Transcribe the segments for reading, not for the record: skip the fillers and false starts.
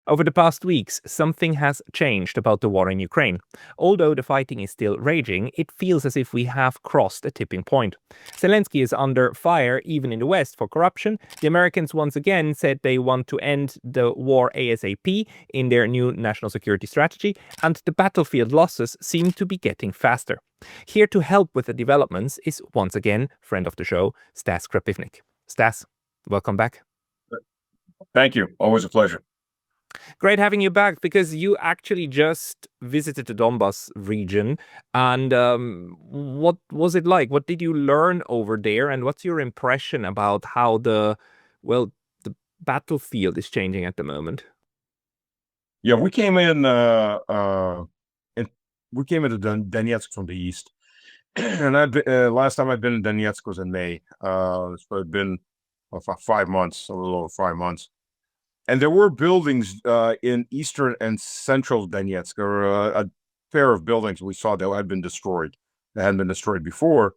Over the past weeks, something has changed about the war in Ukraine. Although the fighting is still raging, it feels as if we have crossed a tipping point. Zelensky is under fire even in the West for corruption. The Americans once again said they want to end the war A.S.A.P. in their new national security strategy, and the battlefield losses seem to be getting faster. Here to help with the developments is once again friend of the show, Stas Krapivnik. Stas, welcome back. Thank you. Always a pleasure. Great having you back, because you actually just visited the Donbas region. And what was it like? What did you learn over there? And what's your impression about how the battlefield is changing at the moment? Yeah, we came in, we came into Donetsk from the east. And last time I'd been in Donetsk was in May. So it'd been 5 months, a little over 5 months. And there were buildings in eastern and central Donetsk, or a pair of buildings we saw that had been destroyed, that hadn't been destroyed before.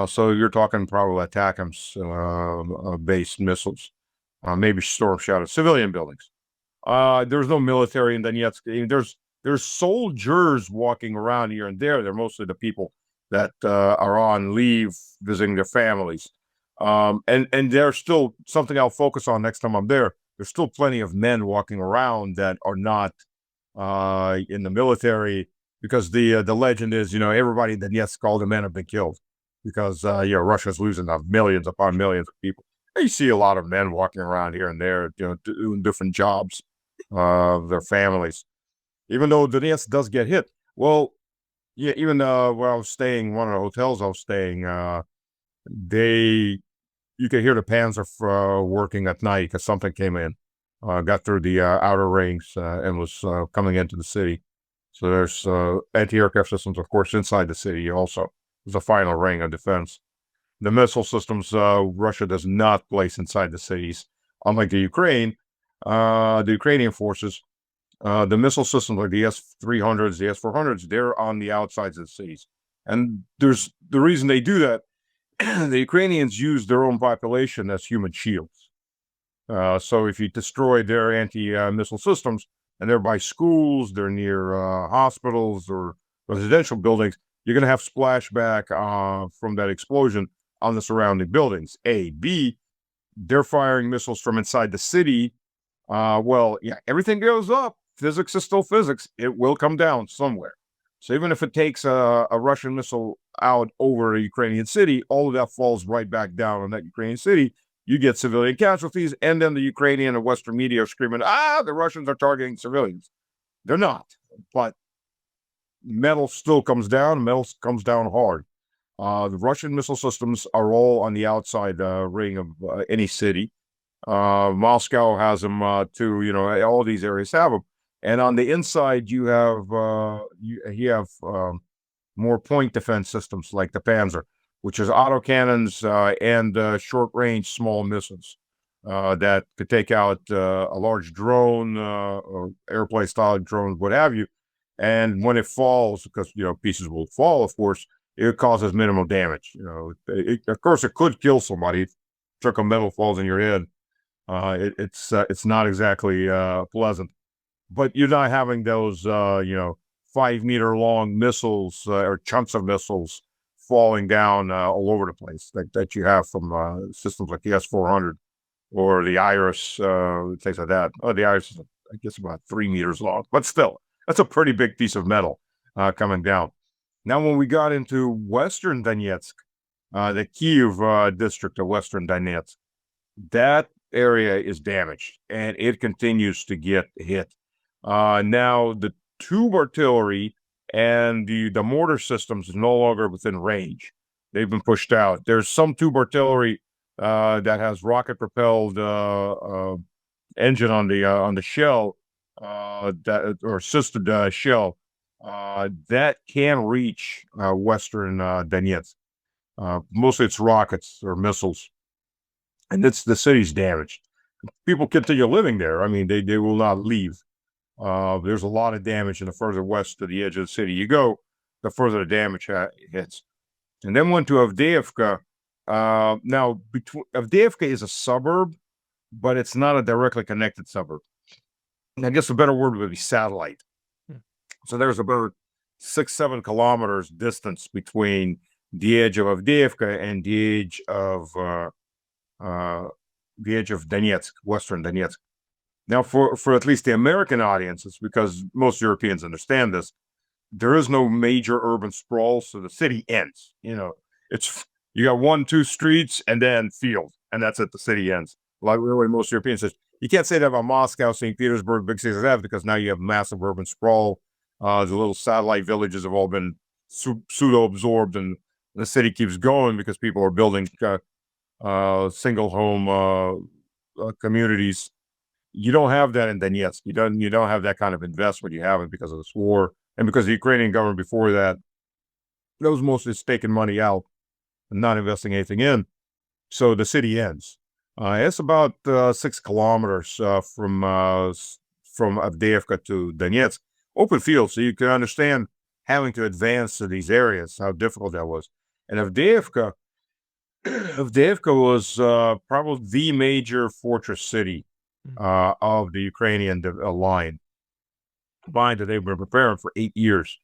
So you're talking probably ATACMS-based missiles, maybe Storm Shadow, civilian buildings. There's no military in Donetsk. I mean, there's soldiers walking around here and there. They're mostly the people that are on leave visiting their families. And there's still something I'll focus on next time I'm there. There's still plenty of men walking around that are not in the military, because the legend is, everybody in Donetsk, all the men have been killed, because Russia's losing millions upon millions of people. You see a lot of men walking around here and there, doing different jobs, their families, even though Donetsk does get hit. Well, yeah, even where I was staying, one of the hotels I was staying, you could hear the Panzer working at night, because something came in, got through the outer rings, and was coming into the city. So there's anti-aircraft systems, of course, inside the city also. There's a final ring of defense. The missile systems Russia does not place inside the cities, unlike the Ukrainian forces. The missile systems like the S-300s, the S-400s, they're on the outsides of the cities. And there's the reason they do that. The Ukrainians use their own population as human shields. So if you destroy their anti-missile systems, and they're by schools, they're near hospitals or residential buildings, you're going to have splashback from that explosion on the surrounding buildings. A. B, they're firing missiles from inside the city. Well, yeah, everything goes up. Physics is still physics. It will come down somewhere. So even if it takes a Russian missile out over a Ukrainian city, all of that falls right back down on that Ukrainian city. You get civilian casualties, and then the Ukrainian and Western media are screaming, the Russians are targeting civilians. They're not, but metal still comes down. Metal comes down hard. The Russian missile systems are all on the outside ring of any city. Moscow has them too. All these areas have them. And on the inside, you have more point defense systems like the Panzer, which is autocannons and short-range small missiles that could take out a large drone or airplane-style drone, what have you. And when it falls, because pieces will fall, of course, it causes minimal damage. Of course, it could kill somebody. If a metal falls in your head, it's not exactly pleasant. But you're not having those 5-meter long missiles or chunks of missiles falling down all over the place that you have from systems like the S-400 or the Iris, things like that. Oh, the Iris is, I guess, about 3 meters long, but still, that's a pretty big piece of metal coming down. Now, when we got into Western Donetsk, the Kyiv district of Western Donetsk, that area is damaged, and it continues to get hit. Now, the tube artillery and the mortar systems is no longer within range. They've been pushed out. There's some tube artillery that has rocket-propelled engine on the shell, or assisted shell, that can reach Western Donetsk. Mostly it's rockets or missiles, and the city's damaged. People continue living there. I mean, they will not leave. There's a lot of damage, and the further west to the edge of the city you go, the further the damage hits. And then went to Avdiivka. Now, Avdiivka is a suburb, but it's not a directly connected suburb. I guess a better word would be satellite. Hmm. So there's about 6-7 kilometers distance between the edge of Avdiivka and the edge of Donetsk, Western Donetsk. Now, for at least the American audiences, because most Europeans understand this, there is no major urban sprawl, so the city ends. It's you got 1, 2 streets and then field, and that's it. The city ends. Like the way most Europeans say, you can't say that about Moscow, St. Petersburg, big cities like that, because now you have massive urban sprawl. The little satellite villages have all been pseudo absorbed, and the city keeps going because people are building single home communities. You don't have that in Donetsk. You don't have that kind of investment. You haven't because of this war, and because the Ukrainian government before that was mostly just taking money out and not investing anything in. So the city ends. It's about 6 kilometers from Avdiivka to Donetsk, open field. So you can understand having to advance to these areas, how difficult that was. And Avdiivka was probably the major fortress city of the Ukrainian line. Combined, that they were preparing for 8 years.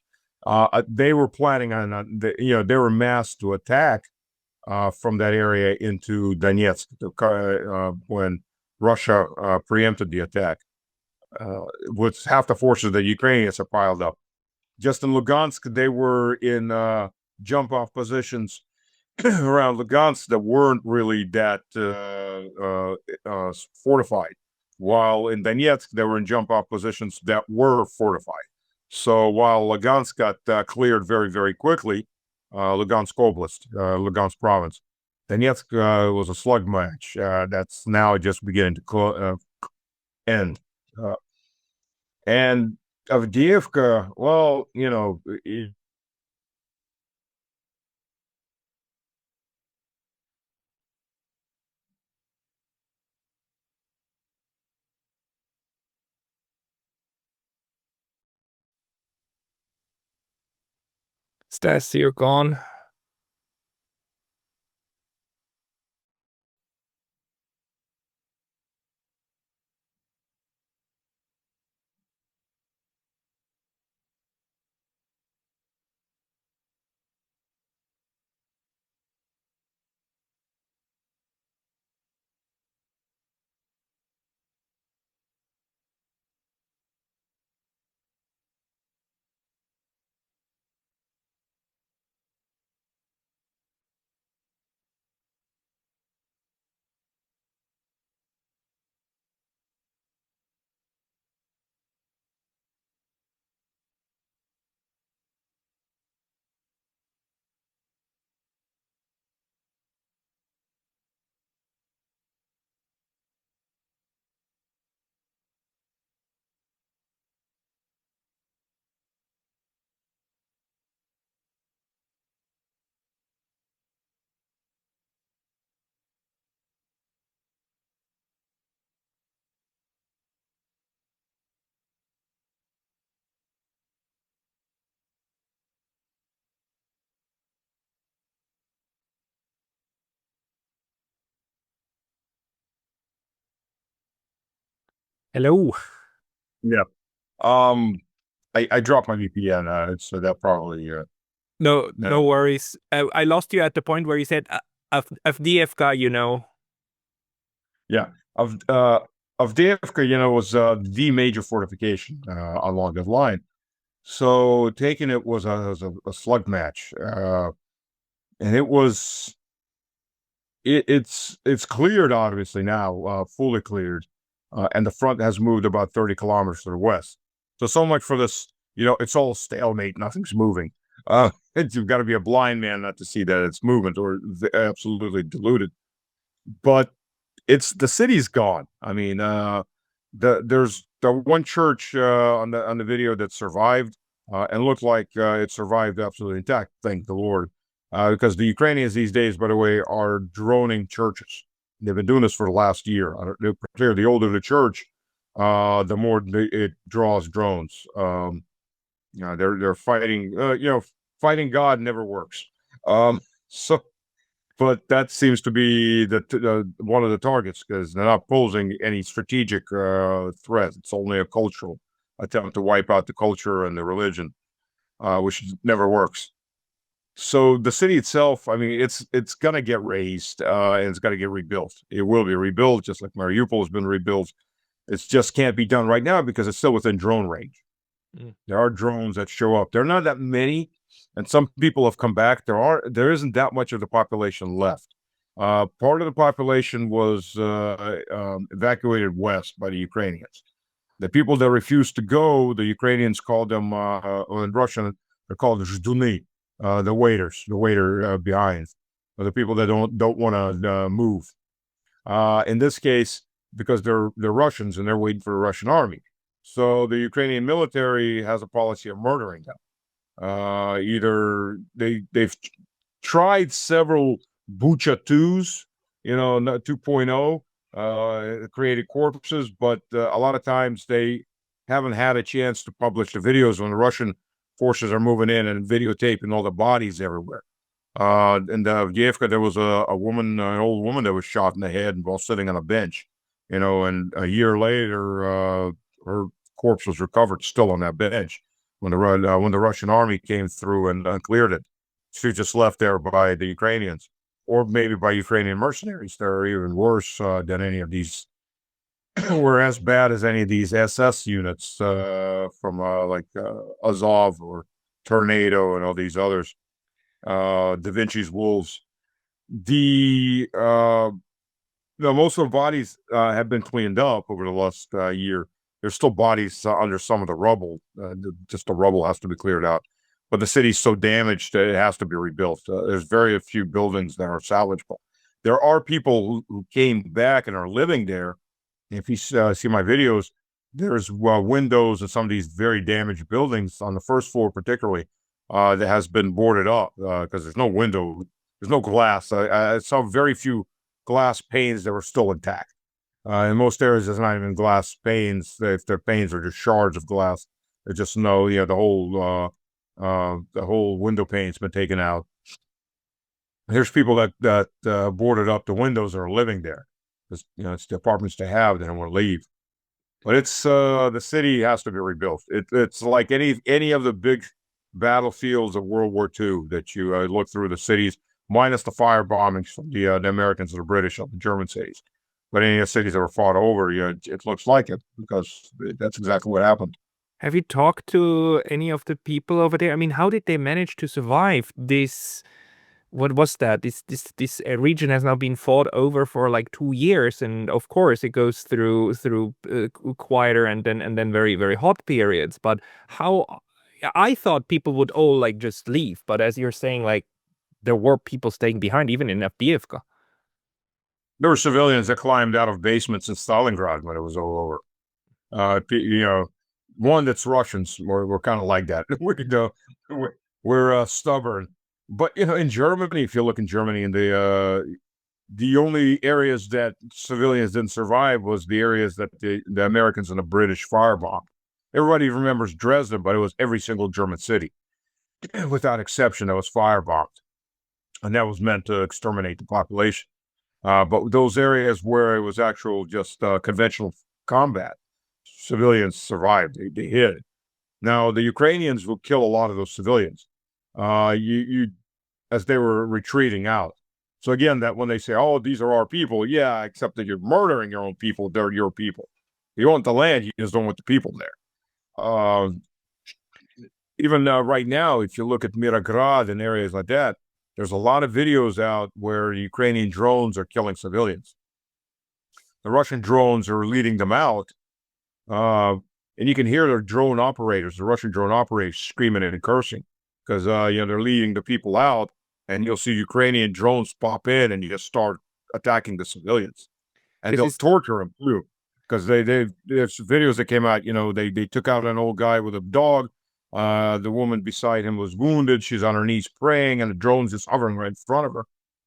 They were planning on, they were massed to attack from that area into Donetsk when Russia preempted the attack. With half the forces of the Ukrainians are piled up. Just in Lugansk, they were in jump-off positions around Lugansk that weren't really that fortified, while in Donetsk, they were in jump-off positions that were fortified. So while Lugansk got cleared very, very quickly, Lugansk Oblast, Lugansk province, Donetsk was a slug match that's now just beginning to end. And Avdiivka, well, Stas, you're gone. Hello. yeah. Um, I dropped my VPN, so that probably No, uh, no worries. I lost you at the point where you said Avdiivka, yeah. Avdiivka, was the major fortification along the line. So taking it was a slug match, and it's cleared obviously now, fully cleared, and the front has moved about 30 kilometers to the west. So much for this. It's all stalemate. Nothing's moving. You've got to be a blind man not to see that it's movement, or absolutely deluded. But the city's gone. I mean, there's the one church on the video that survived, and looked like it survived absolutely intact. Thank the Lord, because the Ukrainians these days, by the way, are droning churches. They've been doing this for the last year. The older the church, the more it draws drones. They're fighting. Fighting God never works. So but that seems to be one of the targets because they're not posing any strategic threat. It's only a cultural attempt to wipe out the culture and the religion, which never works. So the city itself, I mean, it's gonna get razed and it's gonna get rebuilt. It will be rebuilt, just like Mariupol has been rebuilt. It just can't be done right now because it's still within drone range. There are drones that show up. There are not that many, and some people have come back. There isn't that much of the population left. Part of the population was evacuated west by the Ukrainians. The people that refused to go, the Ukrainians called them, in Russian, they're called zhduny, the waiters, the waiter behind, or the people that don't want to move. In this case, because they're Russians and they're waiting for the Russian army. So the Ukrainian military has a policy of murdering them. Either they've tried several Bucha 2s, 2.0, created corpses, but a lot of times they haven't had a chance to publish the videos when the Russian forces are moving in and videotaping all the bodies everywhere. In the Avdiivka, there was a woman, an old woman that was shot in the head while sitting on a bench, and a year later, her corpse was recovered still on that bench when the Russian army came through and cleared it. She was just left there by the Ukrainians, or maybe by Ukrainian mercenaries. They're even worse than any of these. Were as bad as any of these SS units from like Azov or Tornado and all these others. Da Vinci's Wolves. Most of the bodies have been cleaned up over the last year. There's still bodies under some of the rubble. Just the rubble has to be cleared out. But the city's so damaged that it has to be rebuilt. There's very few buildings that are salvageable. There are people who came back and are living there. If you see my videos, there's windows in some of these very damaged buildings on the first floor, particularly, that has been boarded up because there's no window, there's no glass. I saw very few glass panes that were still intact. In most areas, there's not even glass panes. If their panes are just shards of glass, there's just the whole window pane's been taken out. There's people that boarded up the windows and are living there. It's the apartments they have, they don't want to leave. But it's the city has to be rebuilt. It's like any of the big battlefields of World War II that you look through the cities, minus the fire bombings from the Americans and the British on the German cities. But any of the cities that were fought over, it looks like it because that's exactly what happened. Have you talked to any of the people over there? I mean, how did they manage to survive this? What was that? This region has now been fought over for like 2 years, and of course it goes through quieter and then very very hot periods. But how? I thought people would all like just leave, but as you're saying, like there were people staying behind, even in Avdiivka. There were civilians that climbed out of basements in Stalingrad when it was all over. One that's Russians. We're kind of like that. We're stubborn. But in Germany, if you look in Germany, and the only areas that civilians didn't survive was the areas that the Americans and the British firebombed. Everybody remembers Dresden, but it was every single German city, without exception, that was firebombed, and that was meant to exterminate the population. But those areas where it was actual just conventional combat, civilians survived. They hid. Now the Ukrainians will kill a lot of those civilians. As they were retreating out. So again, that when they say, "Oh, these are our people," yeah, except that you're murdering your own people. They're your people. You want the land, you just don't want the people there. Even right now, if you look at Mirograd and areas like that, there's a lot of videos out where Ukrainian drones are killing civilians. The Russian drones are leading them out, and you can hear their drone operators, the Russian drone operators, screaming and cursing because they're leading the people out. And you'll see Ukrainian drones pop in and you just start attacking the civilians. And they'll torture them too. Because there's videos that came out, they took out an old guy with a dog. The woman beside him was wounded. She's on her knees praying, and the drone's just hovering right in front of her.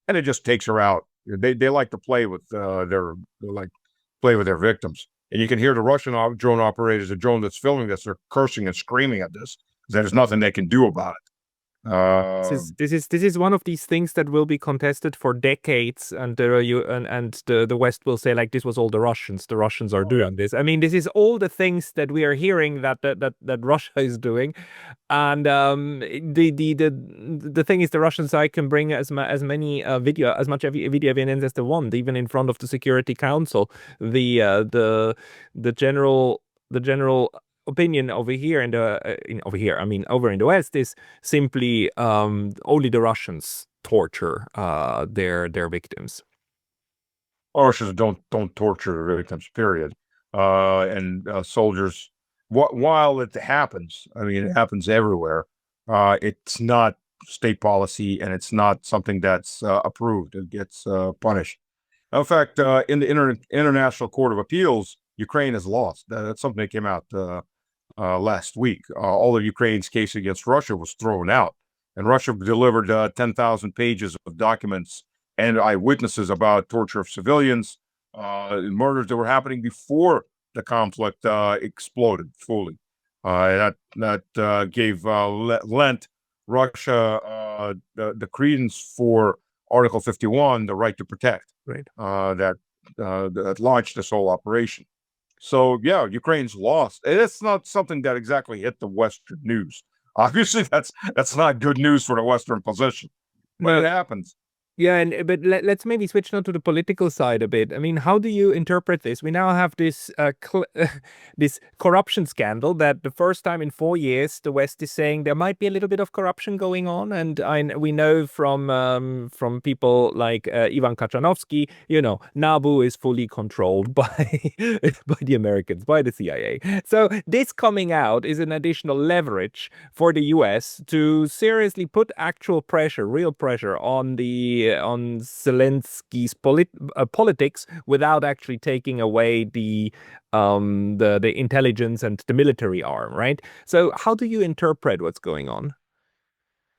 And it just takes her out. They like to play with their victims. And you can hear the Russian drone operators, the drone that's filming this, they're cursing and screaming at this. There's nothing they can do about it. This is one of these things that will be contested for decades, and the West will say like this was all the Russians. The Russians are doing this. I mean, this is all the things that we are hearing that Russia is doing, and the thing is, the Russian side can bring as much video evidence as they want, even in front of the Security Council. The general opinion over here over in the West is simply only the Russians torture their victims. Russians don't torture their victims, period. And soldiers, while it happens, I mean, it happens everywhere. It's not state policy, and it's not something that's approved. It gets punished. In fact, in the International Court of Appeals, Ukraine has lost. That's something that came out last week. All of Ukraine's case against Russia was thrown out, and Russia delivered 10,000 pages of documents and eyewitnesses about torture of civilians, murders that were happening before the conflict exploded fully. That gave lent Russia the credence for Article 51, the right to protect, Right. that launched this whole operation. So yeah, Ukraine's lost. And it's not something that exactly hit the Western news. Obviously, that's not good news for the Western position, but it happens. Yeah, but let's maybe switch now to the political side a bit. I mean, how do you interpret this? We now have this this corruption scandal that the first time in 4 years the West is saying there might be a little bit of corruption going on, and we know from people like Ivan Kachanovsky, Nabu is fully controlled by by the Americans, by the CIA. So this coming out is an additional leverage for the US to seriously put actual pressure, real pressure on Zelensky's politics without actually taking away the intelligence and the military arm, right? So how do you interpret what's going on?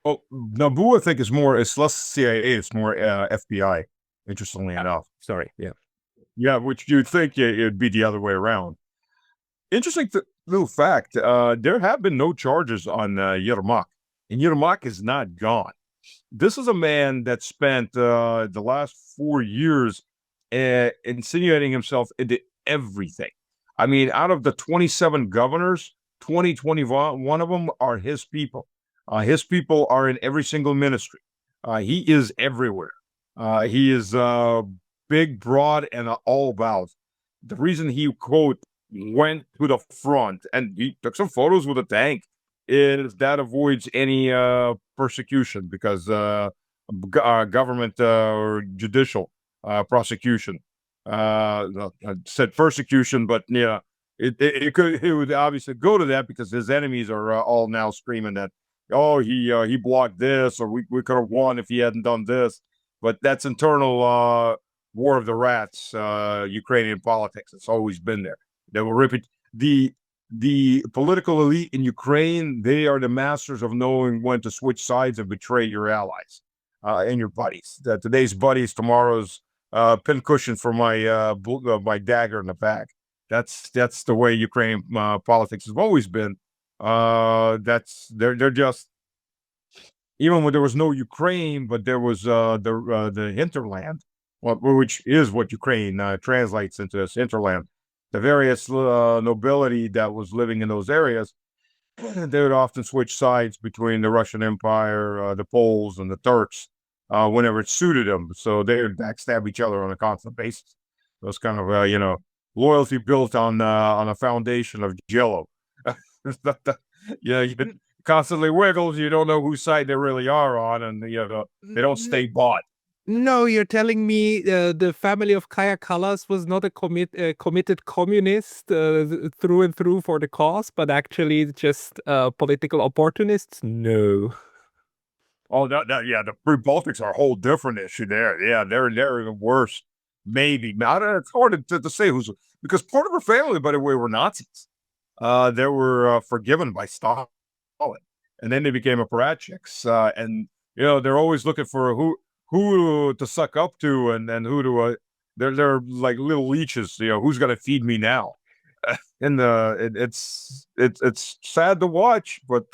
Well, Nabu, I think, it's less CIA, it's more FBI, interestingly enough. Sorry, yeah. Yeah, which you'd think it'd be the other way around. Interesting little fact, there have been no charges on Yermak, and Yermak is not gone. This is a man that spent the last 4 years insinuating himself into everything. I mean, out of the 27 governors, 21 of them are his people. His people are in every single ministry. He is everywhere. He is big, broad, and all about. The reason he, quote, went to the front and he took some photos with a tank is that avoids any persecution, because government or judicial prosecution said persecution, but yeah, it would obviously go to that because his enemies are all now screaming that, oh, he blocked this, or we could have won if he hadn't done this. But that's internal war of the rats, Ukrainian politics. It's always been there. They will repeat the political elite in Ukraine. They are the masters of knowing when to switch sides and betray your allies and your buddies. Today's buddies, tomorrow's pincushion for my dagger in the back. That's the way Ukrainian politics has always been. They're just, even when there was no Ukraine, but there was the hinterland, which is what Ukraine translates into, this hinterland. The various nobility that was living in those areas, they would often switch sides between the Russian Empire, the Poles, and the Turks whenever it suited them. So they would backstab each other on a constant basis. So it's kind of loyalty built on a foundation of Jello. You constantly wiggles. You don't know whose side they really are on, and they don't stay bought. No, you're telling me the family of Kaya Kallas was not a committed communist through and through for the cause, but actually just political opportunists? No. Oh, yeah, the free Baltics are a whole different issue there. Yeah, they're even worse. Maybe. It's hard to say who's, because part of her family, by the way, were Nazis. They were forgiven by Stalin, and then they became apparatchiks. And they're always looking for who to suck up to, and who to they're like little leeches. Who's gonna feed me now? And it's sad to watch, but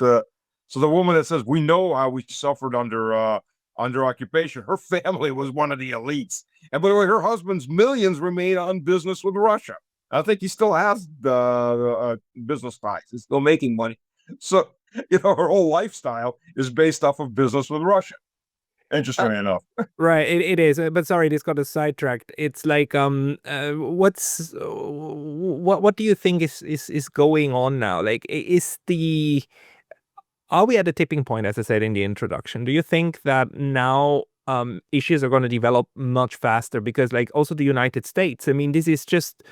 So the woman that says we know how we suffered under occupation, her family was one of the elites. And by the way, her husband's millions were made on business with Russia. I think he still has the business ties. He's still making money. So, her whole lifestyle is based off of business with Russia. Interesting enough. Right, it is. But sorry, this got us sidetracked. It's like, what do you think is going on now? Like, are we at a tipping point, as I said in the introduction? Do you think that now issues are going to develop much faster? Because, like, also the United States, I mean, this is just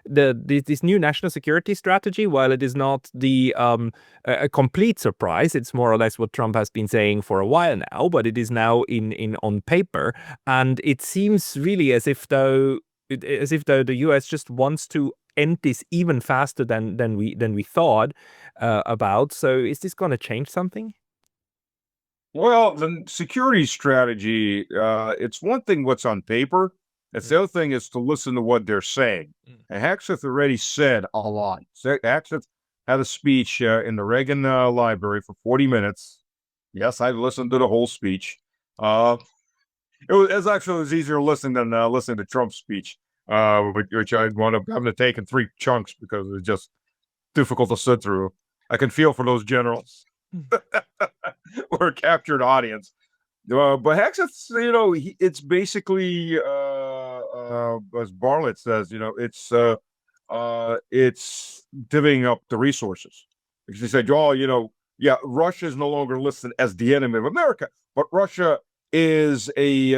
this new national security strategy. While it is not a complete surprise, it's more or less what Trump has been saying for a while now, but it is now in on paper, and it seems really as if though the US just wants to end this even faster than we thought about. So is this going to change something? Well, the security strategy, it's one thing what's on paper. It's the other thing is to listen to what they're saying. And Hegseth already said a lot. Hegseth had a speech in the Reagan Library for 40 minutes. Yes, I listened to the whole speech. It was easier listening than listening to Trump's speech, which I wound up having to take in 3 chunks because it was just difficult to sit through. I can feel for those generals or a captured audience. But Hegseth, it's basically, as Bartlett says, it's divvying up the resources. Because he said, yeah, Russia is no longer listed as the enemy of America, but Russia is a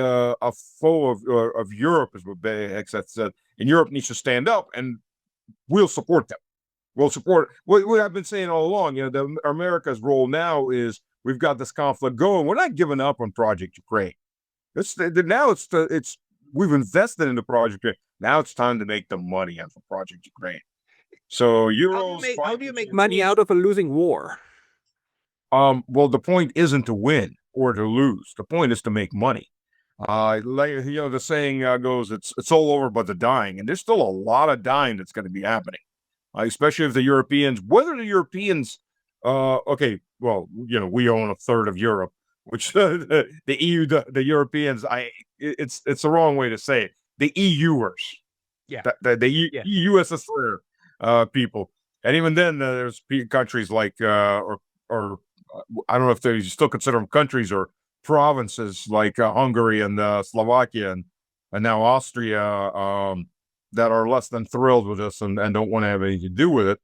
foe of Europe, is what Hegseth said, and Europe needs to stand up, and we'll support them. We'll support what I've been saying all along. America's role now is we've got this conflict going. We're not giving up on Project Ukraine. We've invested in the Project Ukraine. Now it's time to make the money out of Project Ukraine. So how do you make money out of a losing war? Well, the point isn't to win or to lose. The point is to make money. The saying goes, it's all over but the dying, and there's still a lot of dying that's going to be happening. Especially if the Europeans, okay, well, we own a third of Europe, which the EU, the Europeans, it's the wrong way to say it. The EUers, the USSR people, and even then, there's countries like, or I don't know if they still consider them countries or provinces like Hungary and Slovakia and now Austria. That are less than thrilled with us and don't want to have anything to do with it.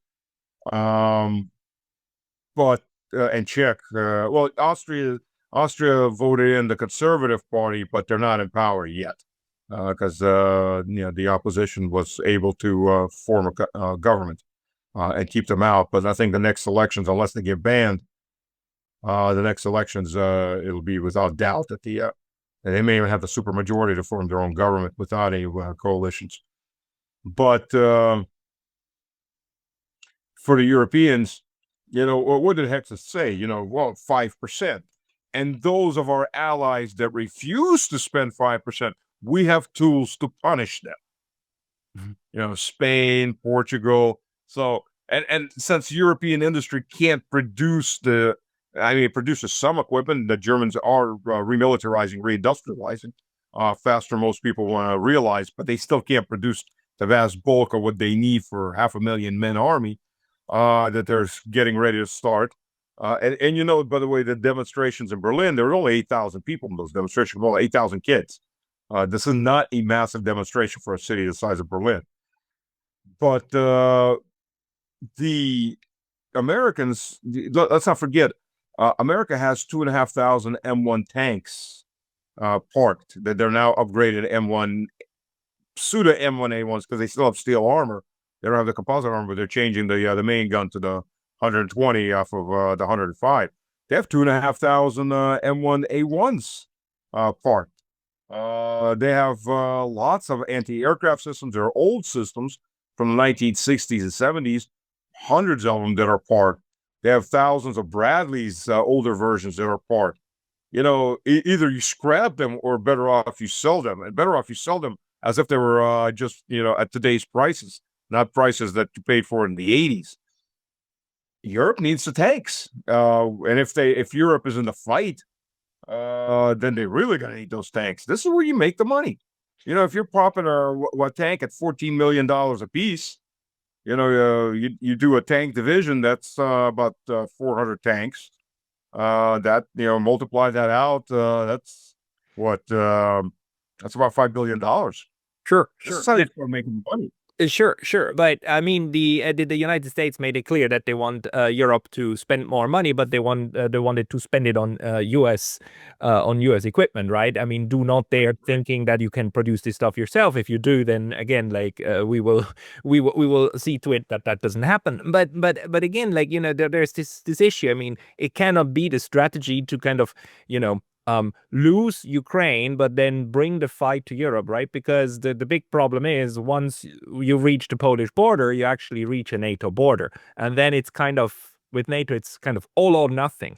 But and Czech, well, Austria voted in the Conservative Party, but they're not in power yet because the opposition was able to form a government and keep them out. But I think the next elections, unless they get banned, the next elections it'll be without doubt that they may even have the supermajority to form their own government without any coalitions. But for the Europeans, what did Hegseth say? 5%. And those of our allies that refuse to spend 5%, we have tools to punish them. Spain, Portugal. So, and since European industry can't produce it produces some equipment, the Germans are remilitarizing, reindustrializing faster than most people want to realize, but they still can't produce the vast bulk of what they need for 500,000 men army that they're getting ready to start. And by the way, the demonstrations in Berlin, there were only 8,000 people in those demonstrations, only 8,000 kids. This is not a massive demonstration for a city the size of Berlin. But the Americans, let's not forget, America has 2,500 M1 tanks parked that they're now upgraded M1 pseudo M1A1s because they still have steel armor. They don't have the composite armor, but they're changing the main gun to the 120 off of the 105. They have 2,500 M1A1s parked. They have lots of anti-aircraft systems. They're old systems from the 1960s and 70s, hundreds of them that are parked. They have thousands of Bradleys, older versions that are parked. Either you scrap them or better off you sell them. And better off you sell them as if they were just, at today's prices, not prices that you paid for in the 80s. Europe needs the tanks. And if Europe is in the fight, then they're really going to need those tanks. This is where you make the money. If you're popping a tank at $14 million a piece, you do a tank division, that's about 400 tanks. That, multiply that out, that's what, that's about $5 billion. Sure, This is how you start making money. Sure. But I mean, the United States made it clear that they want Europe to spend more money, but they wanted to spend it on U.S. On U.S. equipment, right? I mean, do not dare thinking that you can produce this stuff yourself. If you do, then again, like we will see to it that doesn't happen. But again, like there's this issue. I mean, it cannot be the strategy to kind of lose Ukraine, but then bring the fight to Europe, right? Because the big problem is once you reach the Polish border, you actually reach a NATO border. And then it's kind of, with NATO, it's kind of all or nothing.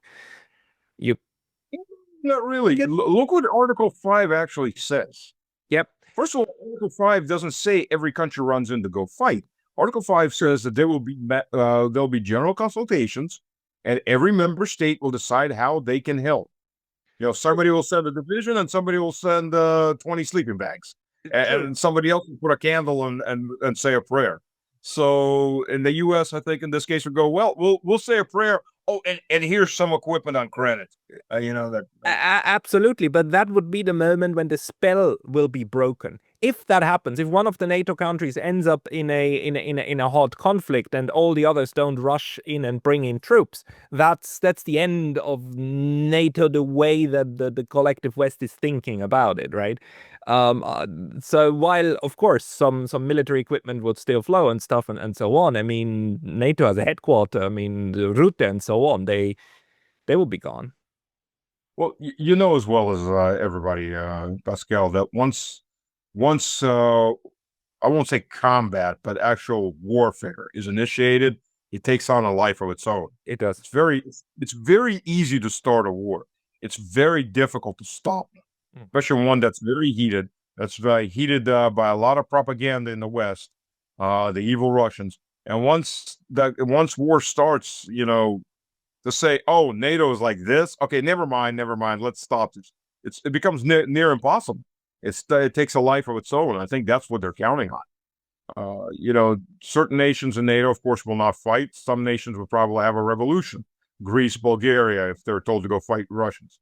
Not really. Look what Article 5 actually says. Yep. First of all, Article 5 doesn't say every country runs in to go fight. Article 5 says that there'll be general consultations, and every member state will decide how they can help. Somebody will send a division, and somebody will send 20 sleeping bags, and somebody else will put a candle and say a prayer. So in the U.S., I think in this case, we go, well, we'll say a prayer. Oh, and here's some equipment on credit. Absolutely, but that would be the moment when the spell will be broken. If that happens, if one of the NATO countries ends up in a hot conflict and all the others don't rush in and bring in troops, that's the end of NATO, the way that the collective West is thinking about it, right? So while of course some military equipment would still flow and stuff and so on, I mean NATO has a headquarter. I mean the Route and so on, they will be gone. Well, as well as everybody, Pascal, that once I won't say combat, but actual warfare is initiated, it takes on a life of its own. It does. It's very easy to start a war. It's very difficult to stop, especially one that's very heated. That's very heated by a lot of propaganda in the West, the evil Russians. And once war starts, to say, oh, NATO is like this. Okay, never mind. Let's stop this. It becomes near impossible. It takes a life of its own. I think that's what they're counting on. Certain nations in NATO, of course, will not fight. Some nations will probably have a revolution. Greece, Bulgaria, if they're told to go fight Russians.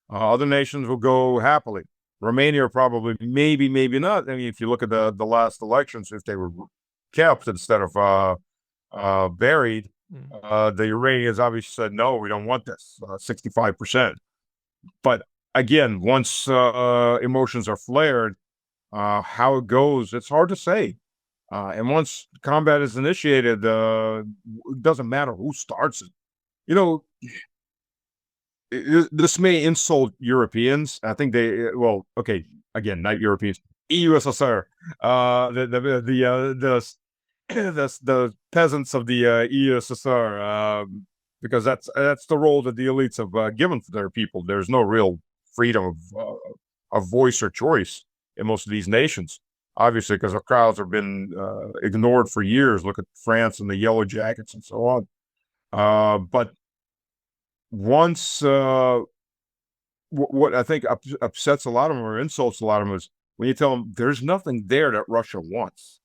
Other nations will go happily. Romania probably, maybe not. I mean, if you look at the last elections, if they were kept instead of buried, the Iranians obviously said, no, we don't want this, 65%. But again, once emotions are flared, how it goes, it's hard to say. And once combat is initiated, it doesn't matter who starts it. This may insult Europeans. I think again, not Europeans, EUSSR, the peasants of the EUSSR, because that's the role that the elites have given to their people. There's no real freedom of voice or choice in most of these nations, obviously, because our crowds have been ignored for years. Look at France and the Yellow Jackets and so on. But once what I think upsets a lot of them or insults a lot of them is when you tell them there's nothing there that Russia wants.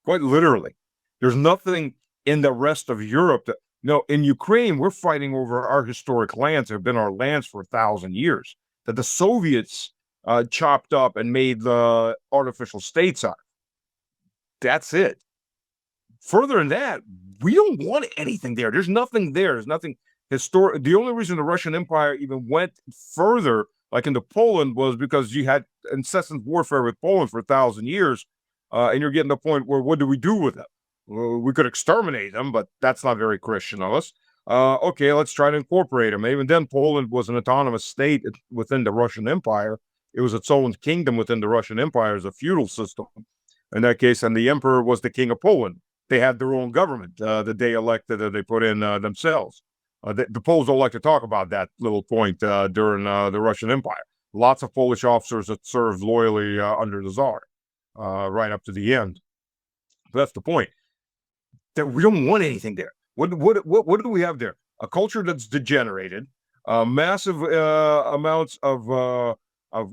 Quite literally, there's nothing in the rest of Europe that. No, in Ukraine, we're fighting over our historic lands that have been our lands for 1,000 years, that the Soviets chopped up and made the artificial states out of. That's it. Further than that, we don't want anything there. There's nothing there. There's nothing historic. The only reason the Russian Empire even went further, like into Poland, was because you had incessant warfare with Poland for 1,000 years. And you're getting to the point where what do we do with them? Well, we could exterminate them, but that's not very Christian of us. Okay, let's try to incorporate them. Even then, Poland was an autonomous state within the Russian Empire. It was its own kingdom within the Russian Empire as a feudal system. In that case, and the emperor was the king of Poland. They had their own government that they elected, they put in themselves. The Poles don't like to talk about that little point during the Russian Empire. Lots of Polish officers that served loyally under the Tsar. Right up to the end. But that's the point. That we don't want anything there. What do we have there? A culture that's degenerated, massive amounts of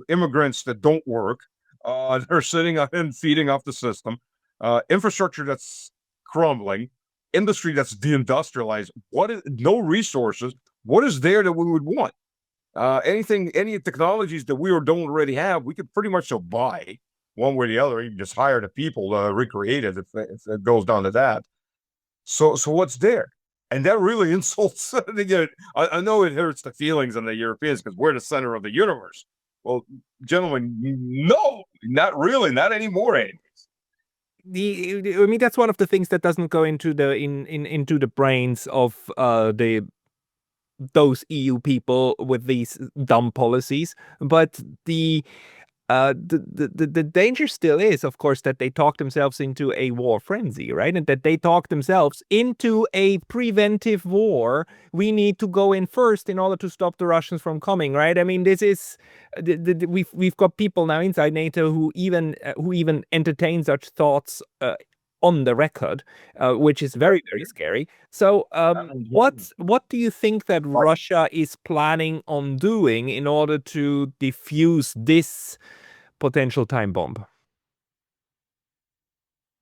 immigrants that don't work. They're sitting and feeding off the system. Infrastructure that's crumbling. Industry that's deindustrialized. What is no resources? What is there that we would want? Any technologies that we don't already have, we could pretty much still buy one way or the other. You can just hire the people to recreate it if it goes down to that. So what's there? And that really insults. I know it hurts the feelings of the Europeans because we're the center of the universe. Well, gentlemen, no, not really, not anymore. I mean, that's one of the things that doesn't go into into the brains of those EU people with these dumb policies. But the danger still is, of course, that they talk themselves into a war frenzy, right? And that they talk themselves into a preventive war. We need to go in first in order to stop the Russians from coming, right? I mean, this is we've got people now inside NATO who even entertain such thoughts on the record, which is very, very scary. So what do you think that Russia is planning on doing in order to defuse this potential time bomb?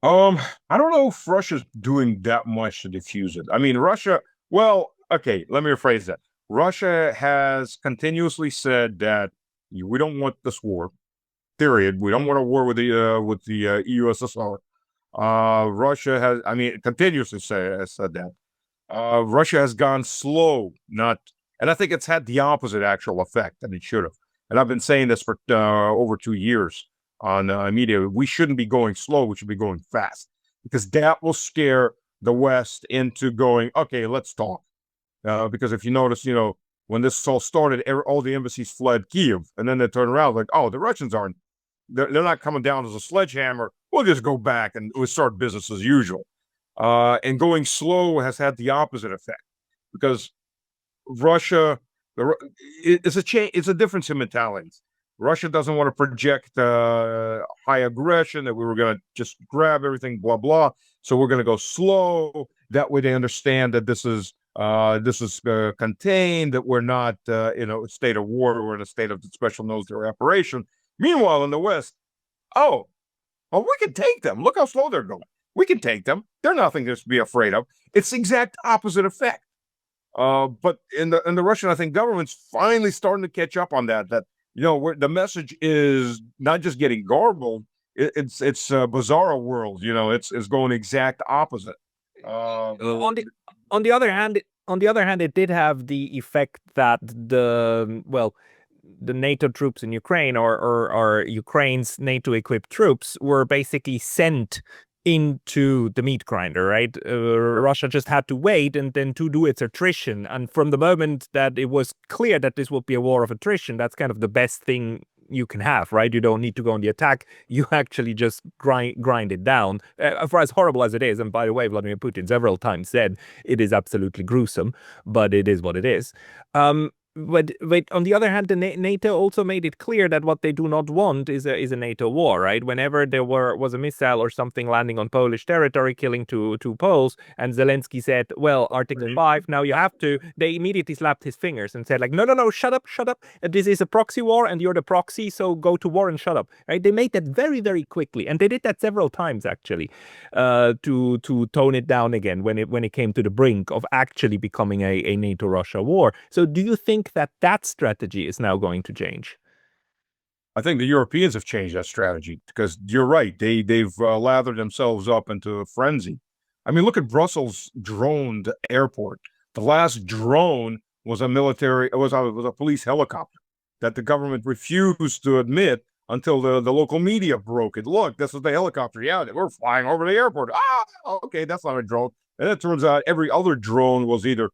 I don't know if Russia's doing that much to defuse it. I mean, Russia, well, okay, let me rephrase that. Russia has continuously said that we don't want this war, period. We don't want a war with the USSR. Russia has, I mean, continuously has said that. Russia has gone slow, and I think it's had the opposite actual effect than it should have. And I've been saying this for over 2 years on media. We shouldn't be going slow. We should be going fast because that will scare the West into going, okay, let's talk. Because if you notice, when this all started, all the embassies fled Kiev, and then they turned around like, oh, the Russians they're not coming down as a sledgehammer. We'll just go back and we'll start business as usual. And going slow has had the opposite effect because Russia, it's a change. It's a difference in mentalities. Russia doesn't want to project high aggression, that we were going to just grab everything, blah blah. So we're going to go slow. That way, they understand that this is contained. That we're not in a state of war. We're in a state of special military operation. Meanwhile, in the West, oh, well, we can take them. Look how slow they're going. We can take them. They're nothing to be afraid of. It's the exact opposite effect. But in the Russian, I think government's finally starting to catch up on that. That where the message is not just getting garbled. It's a bizarro world. It's going exact opposite. On the other hand, it did have the effect that the NATO troops in Ukraine or Ukraine's NATO-equipped troops were basically sent into the meat grinder, right? Russia just had to wait and then to do its attrition. And from the moment that it was clear that this would be a war of attrition, that's kind of the best thing you can have, right? You don't need to go on the attack. You actually just grind it down. For as horrible as it is, and by the way, Vladimir Putin several times said it is absolutely gruesome, but it is what it is. But on the other hand, the NATO also made it clear that what they do not want is a NATO war, right? Whenever there was a missile or something landing on Polish territory, killing two Poles, and Zelensky said, well, Article 5, now you have to, they immediately slapped his fingers and said like, no, shut up. This is a proxy war and you're the proxy, so go to war and shut up, right? They made that very, very quickly. And they did that several times, actually, to tone it down again when it came to the brink of actually becoming a NATO-Russia war. So do you think that strategy is now going to change? I think the Europeans have changed that strategy because you're right. They've lathered themselves up into a frenzy. I mean, look at Brussels droned airport. The last drone was a police helicopter that the government refused to admit until the local media broke it. Look, this is the helicopter. Yeah, we're flying over the airport. Okay, that's not a drone. And it turns out every other drone was either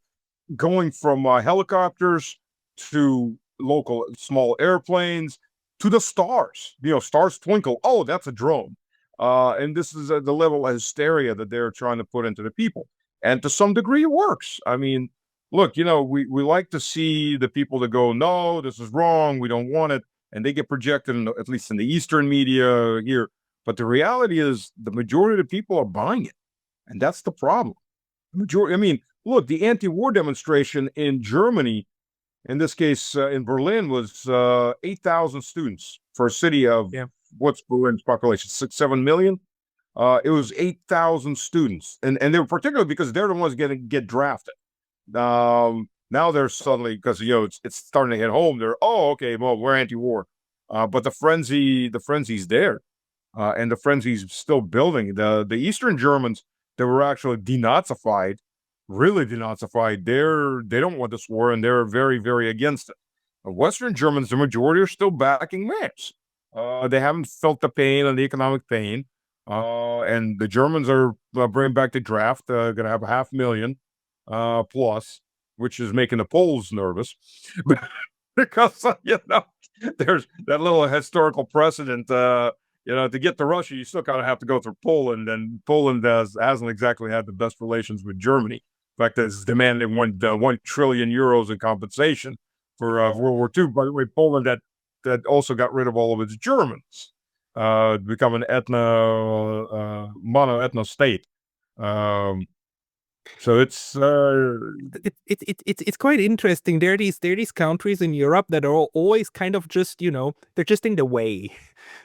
going from helicopters to local small airplanes to the stars. Stars twinkle. Oh, that's a drone. And this is the level of hysteria that they're trying to put into the people. And to some degree, it works. I mean, look, we like to see the people that go, no, this is wrong. We don't want it. And they get projected, at least in the Eastern media here. But the reality is the majority of the people are buying it. And that's the problem. Majority. I mean, look, the anti-war demonstration in Germany, in this case in Berlin, was 8,000 students for a city of Yeah. what's Berlin's population, 6-7 million. It was 8,000 students, and they were particularly because they're the ones get drafted. Now they're suddenly, because it's starting to hit home. They're, oh, okay, well, we're anti-war, but the frenzy's there, and the frenzy's still building. The Eastern Germans that were actually denazified, really denazified, they don't want this war, and they're very, very against it. The Western Germans, the majority, are still backing Max. They haven't felt the pain and the economic pain. And the Germans are bringing back the draft, going to have 500,000 plus, which is making the Poles nervous because there's that little historical precedent. To get to Russia, you still kind of have to go through Poland, and Poland hasn't exactly had the best relations with Germany. In fact, it's demanding 1 trillion euros in compensation for World War II. By the way, Poland that also got rid of all of its Germans, become an mono-ethno state. So it's quite interesting. There are these countries in Europe that are always kind of just, they're just in the way.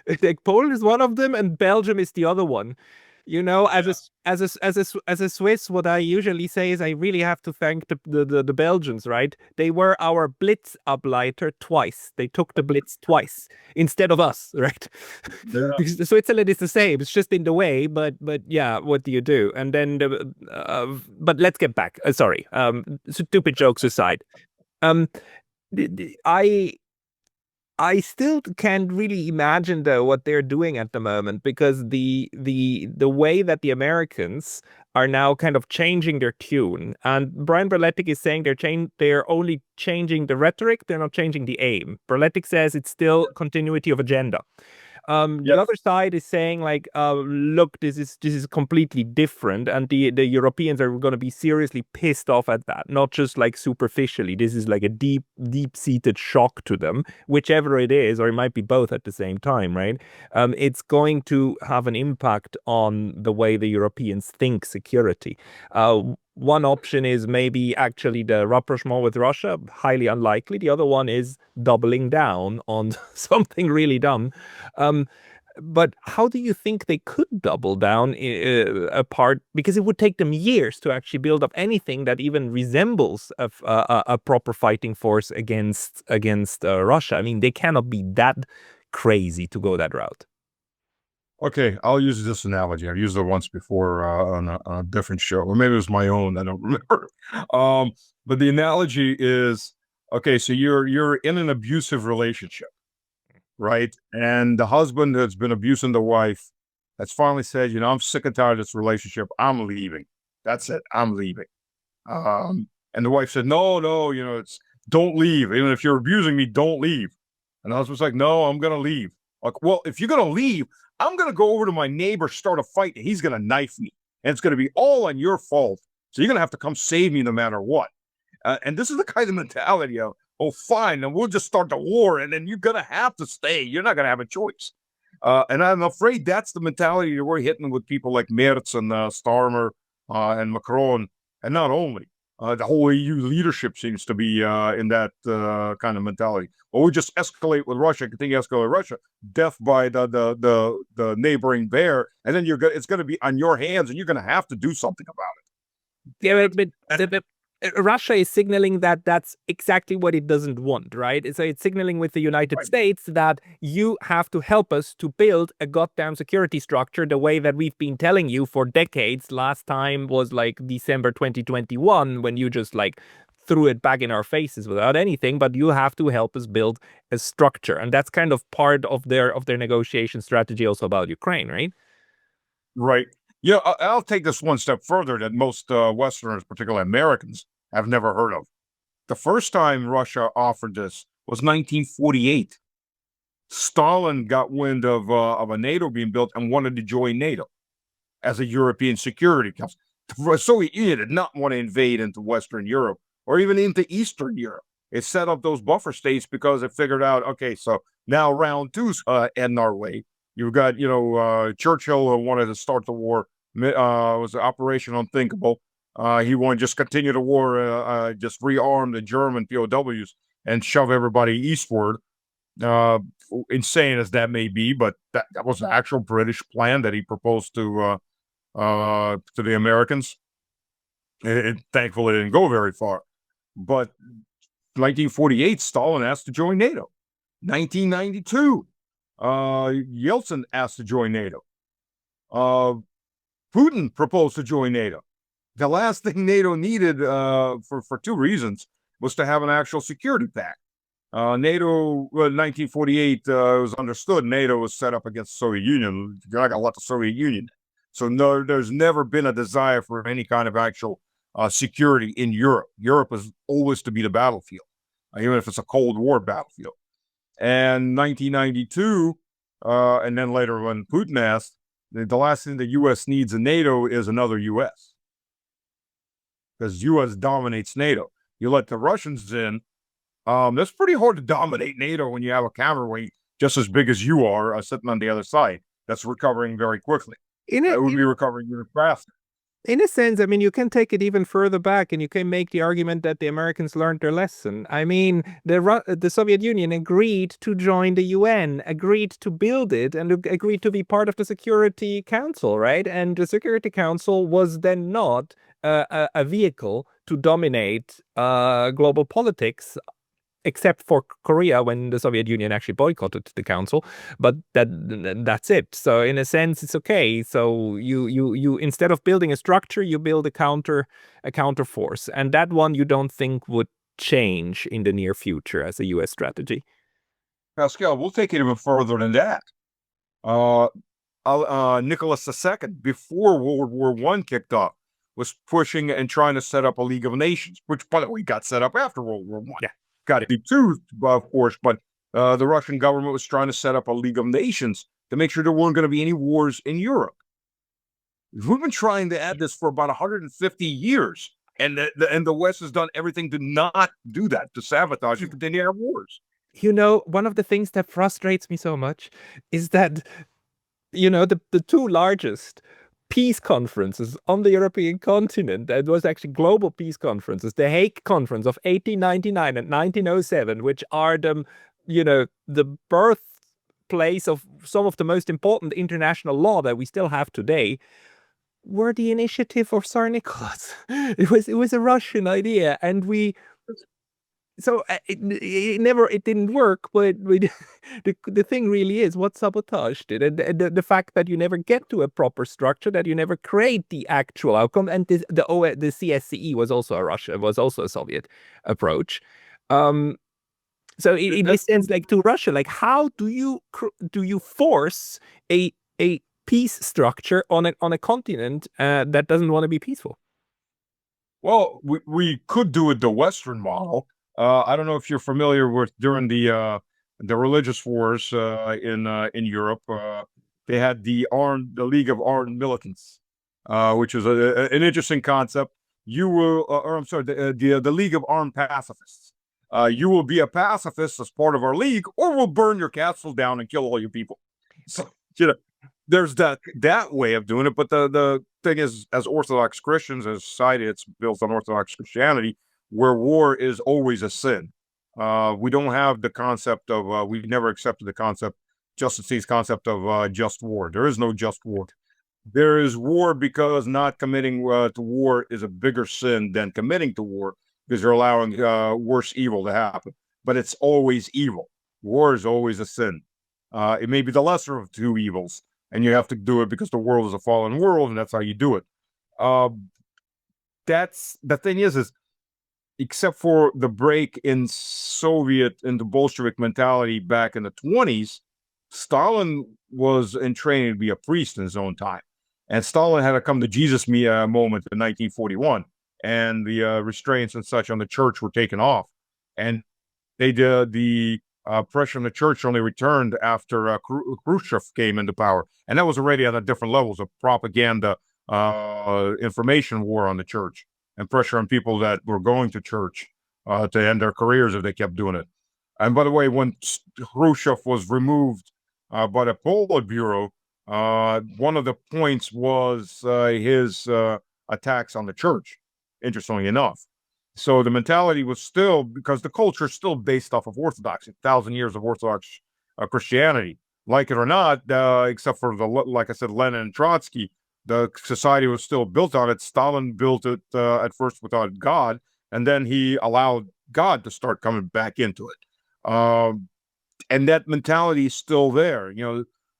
Like Poland is one of them, and Belgium is the other one. As a Swiss, what I usually say is I really have to thank the Belgians, right? They were our Blitzableiter twice. They took the Blitz twice instead of us, right? Yeah. Because Switzerland is the same. It's just in the way, but yeah, what do you do? And then but let's get back. Sorry. Stupid jokes aside. Um, I still can't really imagine though what they're doing at the moment, because the way that the Americans are now kind of changing their tune, and Brian Berletic is saying they're only changing the rhetoric, they're not changing the aim. Berletic says it's still continuity of agenda. The other side is saying like, look, this is completely different, and the Europeans are going to be seriously pissed off at that, not just like superficially. This is like a deep-seated shock to them, whichever it is, or it might be both at the same time, right? It's going to have an impact on the way the Europeans think security. One option is maybe actually the rapprochement with Russia, highly unlikely. The other one is doubling down on something really dumb. But how do you think they could double down apart? Because it would take them years to actually build up anything that even resembles a proper fighting force against Russia. I mean, they cannot be that crazy to go that route. Okay, I'll use this analogy. I've used it once before on a different show, or maybe it was my own. I don't remember. But the analogy is, okay, so you're in an abusive relationship, right? And the husband that's been abusing the wife has finally said, I'm sick and tired of this relationship. I'm leaving. That's it. I'm leaving. And the wife said, no, don't leave. Even if you're abusing me, don't leave. And the husband's like, no, I'm going to leave. Like, well, if you're going to leave, I'm going to go over to my neighbor, start a fight, and he's going to knife me. And it's going to be all on your fault. So you're going to have to come save me no matter what. And this is the kind of mentality of, oh, fine, and we'll just start the war, and then you're going to have to stay. You're not going to have a choice. And I'm afraid that's the mentality that we're hitting with people like Merz and Starmer and Macron. And not only, the whole EU leadership seems to be in that kind of mentality. Well, we just escalate with Russia, continue to escalate with Russia, death by the neighboring bear, and then it's going to be on your hands, and you're going to have to do something about it. Yeah, but Russia is signaling that that's exactly what it doesn't want, right? So it's signaling with the United States that you have to help us to build a goddamn security structure the way that we've been telling you for decades. Last time was like December 2021, when you just like threw it back in our faces without anything, but you have to help us build a structure. And that's kind of part of their negotiation strategy also about Ukraine, right? Right. Yeah, I'll take this one step further that most Westerners, particularly Americans, have never heard of. The first time Russia offered this was 1948. Stalin got wind of a NATO being built and wanted to join NATO as a European Security Council. The Soviet Union did not want to invade into Western Europe or even into Eastern Europe. It set up those buffer states because it figured out, okay, so now round two's heading our way. You've got, Churchill wanted to start the war. Was Operation Unthinkable. He wanted to just continue the war, just rearm the German POWs and shove everybody eastward. Insane as that may be, but that was the actual British plan that he proposed to the Americans. Thankfully, it didn't go very far. But 1948, Stalin asked to join NATO. 1992, Yeltsin asked to join NATO. Putin proposed to join NATO. The last thing NATO needed, for two reasons, was to have an actual security pact. NATO, 1948, was understood NATO was set up against the Soviet Union. You're not going to let the Soviet Union. So no, there's never been a desire for any kind of actual security in Europe. Europe is always to be the battlefield, even if it's a Cold War battlefield. And 1992, and then later when Putin asked, the last thing the U.S. needs in NATO is another U.S. Because U.S. dominates NATO. You let the Russians in, that's pretty hard to dominate NATO when you have a counterweight just as big as you are sitting on the other side. That's recovering very quickly. It would be recovering even faster. In a sense, I mean, you can take it even further back and you can make the argument that the Americans learned their lesson. I mean, the Soviet Union agreed to join the UN, agreed to build it, and agreed to be part of the Security Council, right? And the Security Council was then not a vehicle to dominate global politics, except for Korea when the Soviet Union actually boycotted the council, but that's it. So in a sense, it's okay. So you instead of building a structure, you build a counter force, and that one you don't think would change in the near future as a U.S. strategy. Pascal, we'll take it even further than that. Nicholas II, before World War I kicked off, was pushing and trying to set up a League of Nations, which, by the way, got set up after World War I. Yeah. Got to be too, of course, but the Russian government was trying to set up a League of Nations to make sure there weren't going to be any wars in Europe. We've been trying to add this for about 150 years, and the West has done everything to not do that, to sabotage and continue to have wars. You know, one of the things that frustrates me so much is that, you know, the two largest peace conferences on the European continent, that was actually global peace conferences, the Hague Conference of 1899 and 1907, which are the birthplace of some of the most important international law that we still have today, were the initiative of Tsar Nicholas. It was a Russian idea, and it didn't work, but the thing really is what sabotaged it, and the fact that you never get to a proper structure, that you never create the actual outcome, and the CSCE was also a Soviet approach. So in this sense, like to Russia, like how do you force a peace structure on a continent that doesn't want to be peaceful? Well, we could do it the Western model. I don't know if you're familiar with during the religious wars in Europe. They had the League of Armed Militants, which is an interesting concept. You will, or I'm sorry, the League of Armed Pacifists. You will be a pacifist as part of our league, or we'll burn your castle down and kill all your people. So, there's that way of doing it. But the thing is, as Orthodox Christians, as a society, it's built on Orthodox Christianity, where war is always a sin. We don't have the concept of, we've never accepted the concept, Justin C's concept of just war. There is no just war. There is war because not committing to war is a bigger sin than committing to war, because you're allowing worse evil to happen. But it's always evil. War is always a sin. It may be the lesser of two evils, and you have to do it because the world is a fallen world, and that's how you do it. That's the thing is except for the break in the Bolshevik mentality back in the 20s, Stalin was in training to be a priest in his own time. And Stalin had a come to Jesus moment in 1941, and the restraints and such on the church were taken off. And they did the pressure on the church only returned after Khrushchev came into power. And that was already at different levels of propaganda, information war on the church, and pressure on people that were going to church to end their careers if they kept doing it. And by the way, when Khrushchev was removed by the Politburo, one of the points was his attacks on the church. interestingly enough. So the mentality was still, because the culture is still based off of Orthodoxy, 1,000 years of Orthodox Christianity. Like it or not, except for like I said, Lenin and Trotsky, the society was still built on it. Stalin built it at first without God, and then he allowed God to start coming back into it. And that mentality is still there.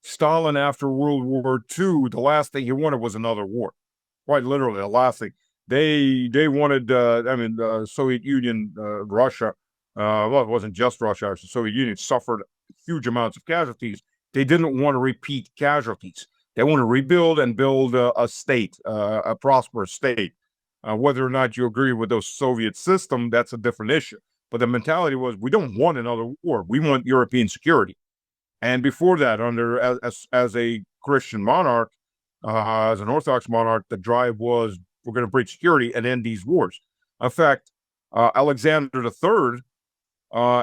Stalin, after World War II, the last thing he wanted was another war. Quite literally, the last thing. They wanted, Soviet Union, Russia, well, it wasn't just Russia, the Soviet Union suffered huge amounts of casualties. They didn't want to repeat casualties. They want to rebuild and build a state, a prosperous state. Whether or not you agree with those Soviet system, that's a different issue. But the mentality was, we don't want another war. We want European security. And before that, as a Christian monarch, as an Orthodox monarch, the drive was, we're going to breach security and end these wars. In fact, Alexander III,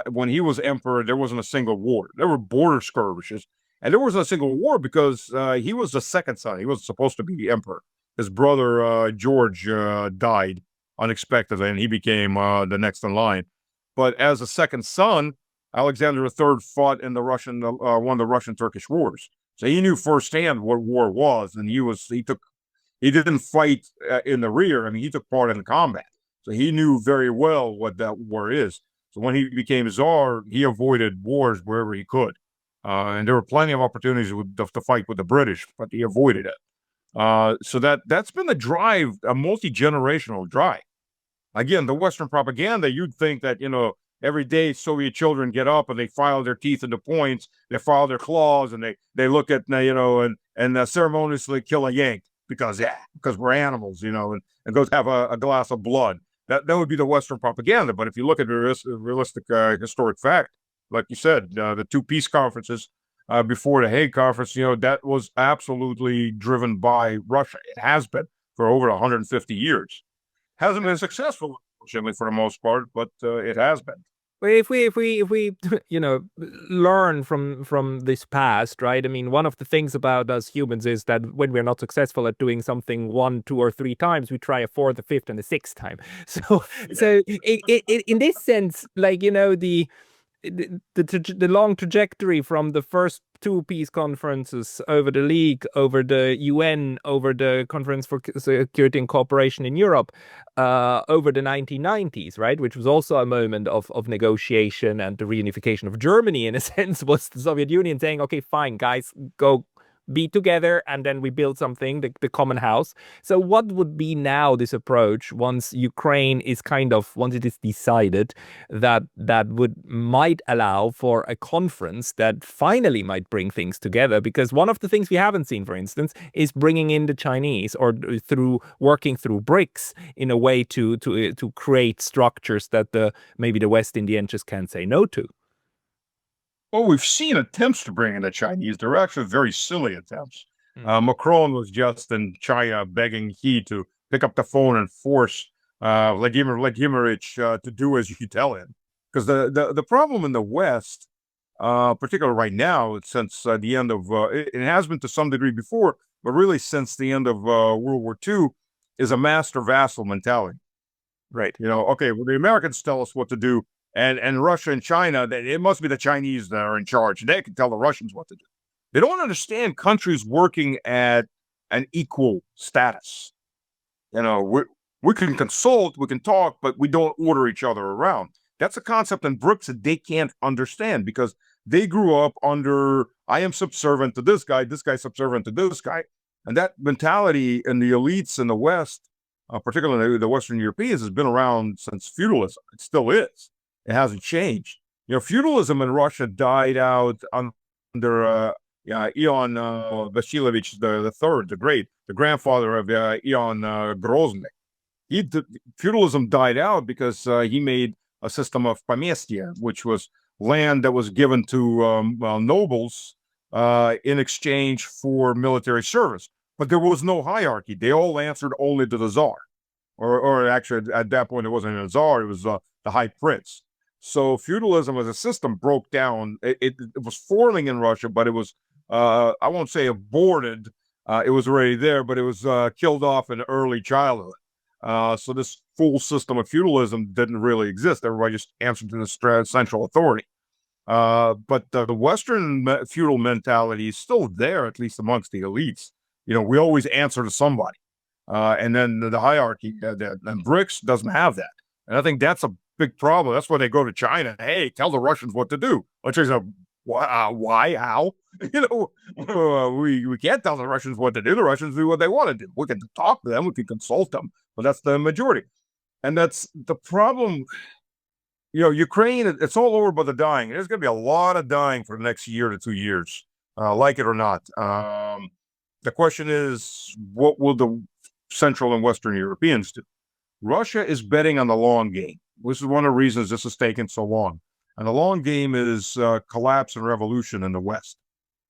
when he was emperor, there wasn't a single war. There were border skirmishes, and there wasn't a single war because he was the second son. He was supposed to be the emperor. His brother George died unexpectedly, and he became the next in line. But as a second son, Alexander III fought in the Russian one of the Russian-Turkish wars, so he knew firsthand what war was, and he didn't fight in the rear. I mean, he took part in the combat, so he knew very well what that war is. So when he became Tsar, he avoided wars wherever he could, and there were plenty of opportunities to fight with the British, but he avoided it. So that's been a drive, a multi-generational drive. Again, the Western propaganda, you'd think that, every day Soviet children get up and they file their teeth into points, they file their claws, and they look at, and ceremoniously kill a Yank because we're animals, and go have a glass of blood. That would be the Western propaganda. But if you look at realistic historic fact, like you said, the two peace conferences before the Hague conference, that was absolutely driven by Russia. It has been for over 150 years. Hasn't been successful, unfortunately, for the most part, but it has been. Well, if we learn from this past, right? I mean, one of the things about us humans is that when we're not successful at doing something 1, 2, or 3 times, we try a 4th, a 5th, and a 6th time. So in this sense, like, the long trajectory from the first 2 peace conferences over the League, over the UN, over the Conference for Security and Cooperation in Europe, over the 1990s, right, which was also a moment of negotiation, and the reunification of Germany, in a sense, was the Soviet Union saying, okay, fine, guys, go be together, and then we build something, the common house. So what would be now this approach once Ukraine is once it is decided that might allow for a conference that finally might bring things together? Because one of the things we haven't seen, for instance, is bringing in the Chinese, or through working through BRICS in a way to create structures that maybe the West in the end just can't say no to. Well, we've seen attempts to bring in the Chinese. They're actually very silly attempts. Macron was just in China begging Xi to pick up the phone and force Vladimir Vladimirovich to do as you tell him. Because the problem in the West, particularly right now, since the end of it has been to some degree before, but really since the end of World War II, is a master vassal mentality. Right. Okay, well, the Americans tell us what to do. And Russia and China, it must be the Chinese that are in charge. They can tell the Russians what to do. They don't understand countries working at an equal status. We can consult, we can talk, but we don't order each other around. That's a concept in BRICS that they can't understand, because they grew up under, I am subservient to this guy subservient to this guy. And that mentality in the elites in the West, particularly the Western Europeans, has been around since feudalism. It still is. It hasn't changed. Feudalism in Russia died out under Ion Vasilyevich the Third, the Great, the grandfather of Ion Grozny. Feudalism died out because he made a system of pomestья, which was land that was given to nobles in exchange for military service. But there was no hierarchy. They all answered only to the Tsar. Or actually, at that point, it wasn't a Tsar, it was the High Prince. So feudalism as a system broke down. It was forming in Russia, but it was, I won't say aborted. It was already there, but it was killed off in early childhood. So this full system of feudalism didn't really exist. Everybody just answered to the central authority. But the Western feudal mentality is still there, at least amongst the elites. We always answer to somebody. And then the hierarchy, and BRICS doesn't have that. And I think that's a big problem. That's why they go to China. Hey, tell the Russians what to do. Which is why, how? We can't tell the Russians what to do. The Russians do what they want to do. We can talk to them. We can consult them. But that's the majority. And that's the problem. Ukraine, it's all over by the dying. There's going to be a lot of dying for the next year to 2 years, like it or not. The question is, what will the Central and Western Europeans do? Russia is betting on the long game. This is one of the reasons this has taken so long. And the long game is collapse and revolution in the West.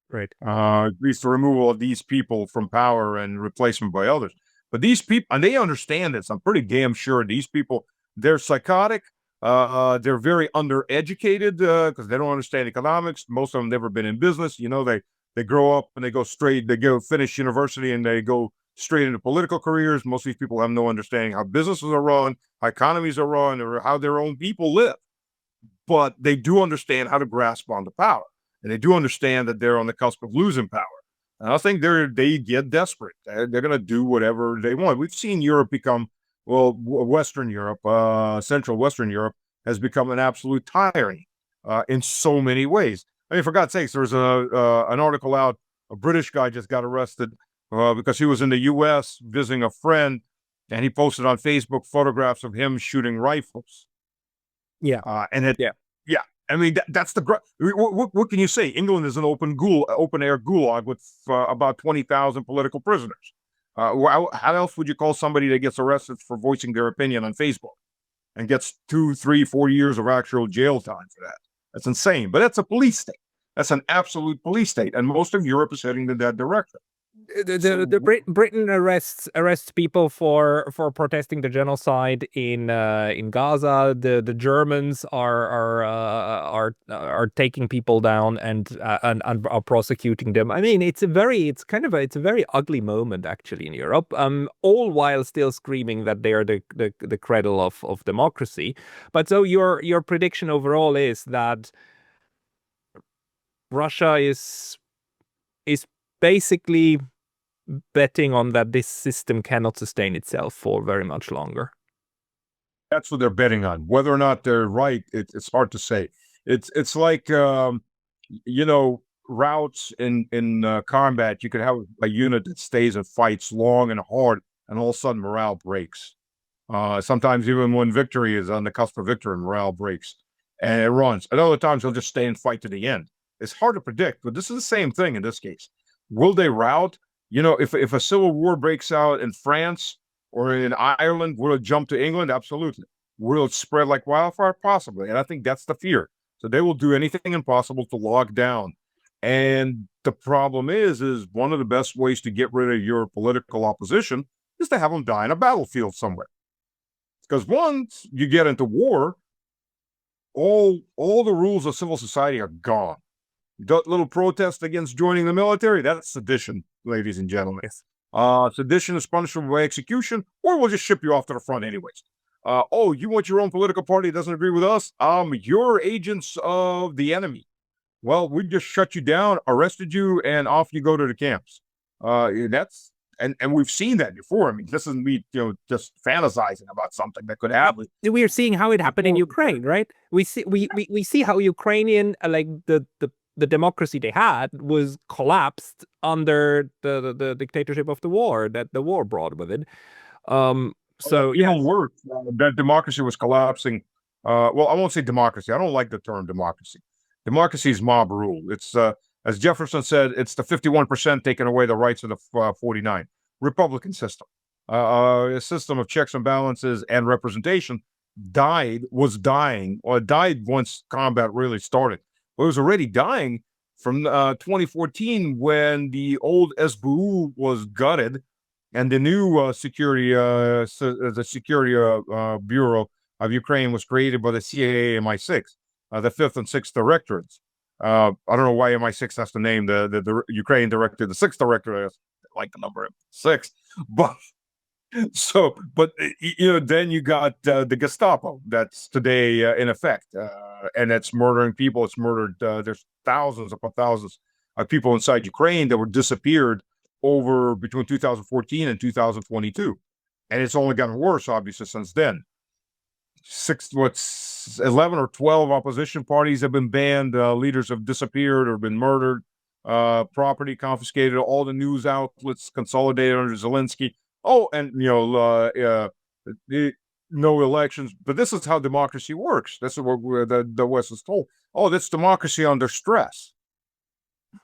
Right. At least the removal of these people from power and replacement by others. But these people, and they understand this. I'm pretty damn sure these people, they're psychotic. They're very undereducated because they don't understand economics. Most of them never been in business. They grow up and they go finish university and they go straight into political careers. Most of these people have no understanding how businesses are run, how economies are run, or how their own people live. But they do understand how to grasp onto power. And they do understand that they're on the cusp of losing power. And I think they get desperate. They're going to do whatever they want. We've seen Europe become, Western Europe, Central Western Europe has become an absolute tyranny in so many ways. I mean, for God's sakes, there was an article out. A British guy just got arrested because he was in the U.S. visiting a friend, and he posted on Facebook photographs of him shooting rifles. Yeah. Yeah. I mean, that's the what can you say? England is an open air gulag with about 20,000 political prisoners. How else would you call somebody that gets arrested for voicing their opinion on Facebook and gets 2, 3, 4 years of actual jail time for that? That's insane. But that's a police state. That's an absolute police state, and most of Europe is heading in that direction. Britain arrests people for protesting the genocide in Gaza. The Germans are taking people down and are prosecuting them. I mean, it's a very ugly moment actually in Europe. All while still screaming that they are the cradle of democracy. But so your prediction overall is that Russia is basically betting on that this system cannot sustain itself for very much longer. That's what they're betting on. Whether or not they're right, it's hard to say. It's like routes in combat. You could have a unit that stays and fights long and hard, and all of a sudden morale breaks. Sometimes even when victory is on the cusp of victory, morale breaks and it runs. At other times, they'll just stay and fight to the end. It's hard to predict, but this is the same thing in this case. Will they rout? If a civil war breaks out in France or in Ireland, will it jump to England? Absolutely. Will it spread like wildfire? Possibly. And I think that's the fear. So they will do anything impossible to lock down. And the problem is one of the best ways to get rid of your political opposition is to have them die in a battlefield somewhere. Because once you get into war, all the rules of civil society are gone. Little protest against joining the military, that's sedition, ladies and gentlemen. Yes. Sedition is punishable by execution, or we'll just ship you off to the front anyways. You want your own political party that doesn't agree with us? You're agents of the enemy. Well, we just shut you down, arrested you, and off you go to the camps. And we've seen that before. I mean, this isn't me, just fantasizing about something that could happen. We are seeing how it happened in Ukraine, right? We see how Ukrainian the democracy they had was collapsed under the dictatorship of the war that the war brought with it. So even worse, that democracy was collapsing. I won't say democracy. I don't like the term democracy. Democracy is mob rule. It's as Jefferson said, it's the 51% taking away the rights of the 49. Republican system, a system of checks and balances and representation, died once combat really started. It was already dying from 2014 when the old SBU was gutted and the new security bureau of Ukraine was created by the CIA MI6, the 5th and 6th directorates. I don't know why MI6 has to name the Ukraine director, the 6th director, I like the number 6, but So, but then you got the Gestapo that's today in effect, and it's murdering people. It's murdered. There's thousands upon thousands of people inside Ukraine that were disappeared over between 2014 and 2022, and it's only gotten worse, obviously, since then. 11 or 12 opposition parties have been banned. Leaders have disappeared or been murdered. Property confiscated. All the news outlets consolidated under Zelensky. Oh, and no elections. But this is how democracy works. This is what the West is told. Oh, that's democracy under stress.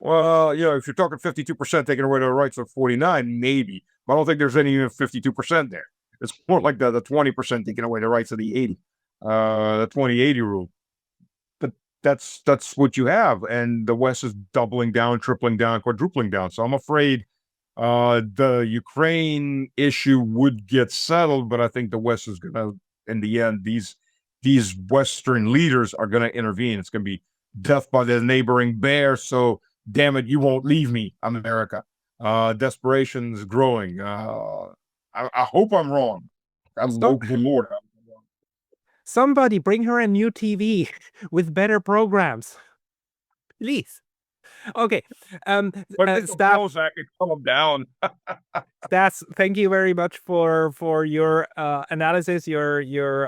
Well, if you're talking 52% taking away the rights of 49, maybe. But I don't think there's any 52% there. It's more like the 20% taking away the rights of the 80, the 20/80 rule. But that's what you have, and the West is doubling down, tripling down, quadrupling down. So I'm afraid the Ukraine issue would get settled, but I think the West is gonna, in the end, these Western leaders are gonna intervene. It's gonna be death by the neighboring bear. So damn it, you won't leave me, America. Desperation is growing. I hope I'm wrong. Stop. Good Lord. Somebody bring her a new TV with better programs. Please. Okay. But Stas, I could calm down. Stas, thank you very much for your analysis, your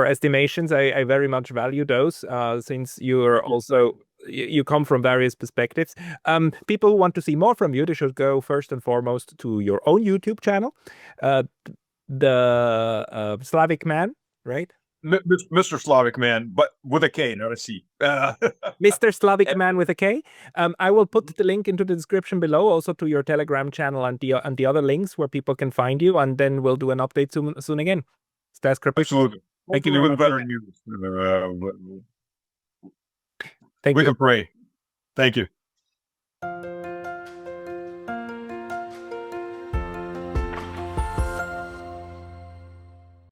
estimations. I very much value those, since you're also you come from various perspectives. People who want to see more from you, they should go first and foremost to your own YouTube channel, the Slavic Man, right? Mr. Slavic Man, but with a K, not a C. Mr. Slavic Man with a K. I will put the link into the description below, also to your Telegram channel and the other links where people can find you, and then we'll do an update soon again. Stas Krapivnik. Absolutely. Thank you very much. Better news. Thank we you. can pray. Thank you.